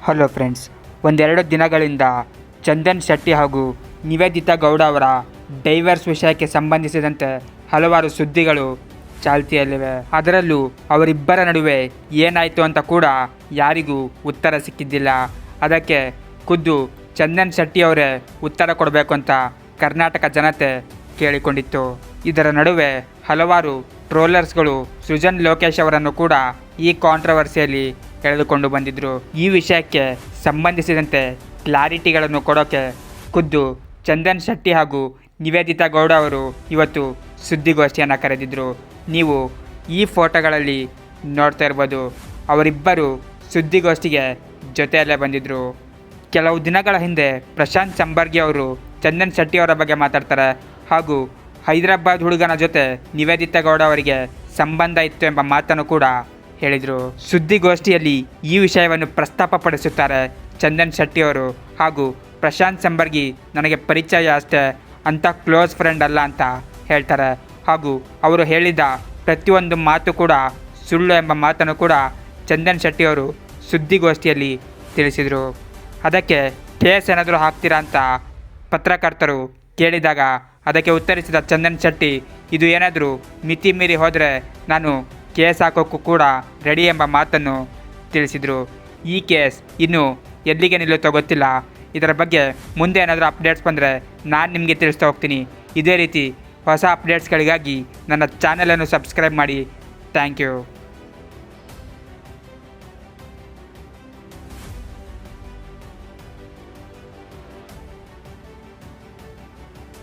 Hello friends, ಒಂದೆರಡು ದಿನಗಳಿಂದ ಚಂದನ್ ಶೆಟ್ಟಿ ಹಾಗೂ ನಿವೇದಿತಾ ಗೌಡ ಅವರ ಡೈವರ್ಸ್ ವಿಷಯಕ್ಕೆ ಸಂಬಂಧಿಸಿದಂತೆ ಹಲವಾರು ಸುದ್ದಿಗಳು ಚಾಲ್ತಿಯಲ್ಲಿವೆ. ಅದರಲ್ಲೂ ಅವರಿಬ್ಬರ ನಡುವೆ ಏನಾಯಿತು ಅಂತ ಕೂಡ ಯಾರಿಗೂ ಉತ್ತರ ಸಿಕ್ಕಿದ್ದಿಲ್ಲ. ಅದಕ್ಕೆ ಖುದ್ದು ಚಂದನ್ ಶೆಟ್ಟಿ ಅವರೇ ಉತ್ತರ ಕೊಡಬೇಕು ಅಂತ ಕರ್ನಾಟಕ ಜನತೆ ಕೇಳಿಕೊಂಡಿತ್ತು. ಇದರ ನಡುವೆ ಹಲವಾರು ಟ್ರೋಲರ್ಸ್ಗಳು ಸೃಜನ್ ಲೋಕೇಶ್ ಅವರನ್ನು ಕೂಡ ಈ ಕಾಂಟ್ರವರ್ಸಿಯಲ್ಲಿ ಎಳೆದುಕೊಂಡು ಬಂದಿದ್ದರು. ಈ ವಿಷಯಕ್ಕೆ ಸಂಬಂಧಿಸಿದಂತೆ ಕ್ಲಾರಿಟಿಗಳನ್ನು ಕೊಡೋಕ್ಕೆ ಖುದ್ದು ಚಂದನ್ ಶೆಟ್ಟಿ ಹಾಗೂ ನಿವೇದಿತಾ ಗೌಡ ಅವರು ಇವತ್ತು ಸುದ್ದಿಗೋಷ್ಠಿಯನ್ನು ಕರೆದಿದ್ದರು. ನೀವು ಈ ಫೋಟೋಗಳಲ್ಲಿ ನೋಡ್ತಾ ಇರ್ಬೋದು, ಅವರಿಬ್ಬರು ಸುದ್ದಿಗೋಷ್ಠಿಗೆ ಜೊತೆಯಲ್ಲೇ ಬಂದಿದ್ದರು. ಕೆಲವು ದಿನಗಳ ಹಿಂದೆ ಪ್ರಶಾಂತ್ ಸಂಬರ್ಗಿ ಅವರು ಚಂದನ್ ಶೆಟ್ಟಿ ಅವರ ಬಗ್ಗೆ ಮಾತಾಡ್ತಾರೆ ಹಾಗೂ ಹೈದರಾಬಾದ್ ಹುಡುಗನ ಜೊತೆ ನಿವೇದಿತಾ ಗೌಡ ಅವರಿಗೆ ಸಂಬಂಧ ಇತ್ತು ಎಂಬ ಮಾತನ್ನು ಕೂಡ ಹೇಳಿದರು. ಸುದ್ದಿಗೋಷ್ಠಿಯಲ್ಲಿ ಈ ವಿಷಯವನ್ನು ಪ್ರಸ್ತಾಪಪಡಿಸುತ್ತಾರೆ ಚಂದನ್ ಶೆಟ್ಟಿ ಅವರು ಹಾಗೂ ಪ್ರಶಾಂತ್ ಸಂಬರ್ಗಿ ನನಗೆ ಪರಿಚಯ ಅಷ್ಟೇ, ಅಂಥ ಕ್ಲೋಸ್ ಫ್ರೆಂಡ್ ಅಲ್ಲ ಅಂತ ಹೇಳ್ತಾರೆ. ಹಾಗೂ ಅವರು ಹೇಳಿದ ಪ್ರತಿಯೊಂದು ಮಾತು ಕೂಡ ಸುಳ್ಳು ಎಂಬ ಮಾತನ್ನು ಕೂಡ ಚಂದನ್ ಶೆಟ್ಟಿ ಅವರು ಸುದ್ದಿಗೋಷ್ಠಿಯಲ್ಲಿ ತಿಳಿಸಿದರು. ಅದಕ್ಕೆ ಕೇಸ್ ಏನಾದರೂ ಹಾಕ್ತೀರಾ ಅಂತ ಪತ್ರಕರ್ತರು ಕೇಳಿದಾಗ ಅದಕ್ಕೆ ಉತ್ತರಿಸಿದ ಚಂದನ್ ಶೆಟ್ಟಿ, ಇದು ಏನಾದರೂ ಮಿತಿ ಮೀರಿ ಹೋದರೆ ನಾನು ಕೇಸ್ ಹಾಕೋಕ್ಕೂ ಕೂಡ ರೆಡಿ ಎಂಬ ಮಾತನ್ನು ತಿಳಿಸಿದರು. ಈ ಕೇಸ್ ಇನ್ನೂ ಎಲ್ಲಿಗೆ ನಿಲ್ಲುತ್ತೋ ಗೊತ್ತಿಲ್ಲ. ಇದರ ಬಗ್ಗೆ ಮುಂದೆ ಏನಾದರೂ ಅಪ್ಡೇಟ್ಸ್ ಬಂದರೆ ನಾನು ನಿಮಗೆ ತಿಳಿಸ್ತಾ ಹೋಗ್ತೀನಿ. ಇದೇ ರೀತಿ ಹೊಸ ಅಪ್ಡೇಟ್ಸ್ಗಳಿಗಾಗಿ ನನ್ನ ಚಾನಲನ್ನು ಸಬ್ಸ್ಕ್ರೈಬ್ ಮಾಡಿ. Thank you.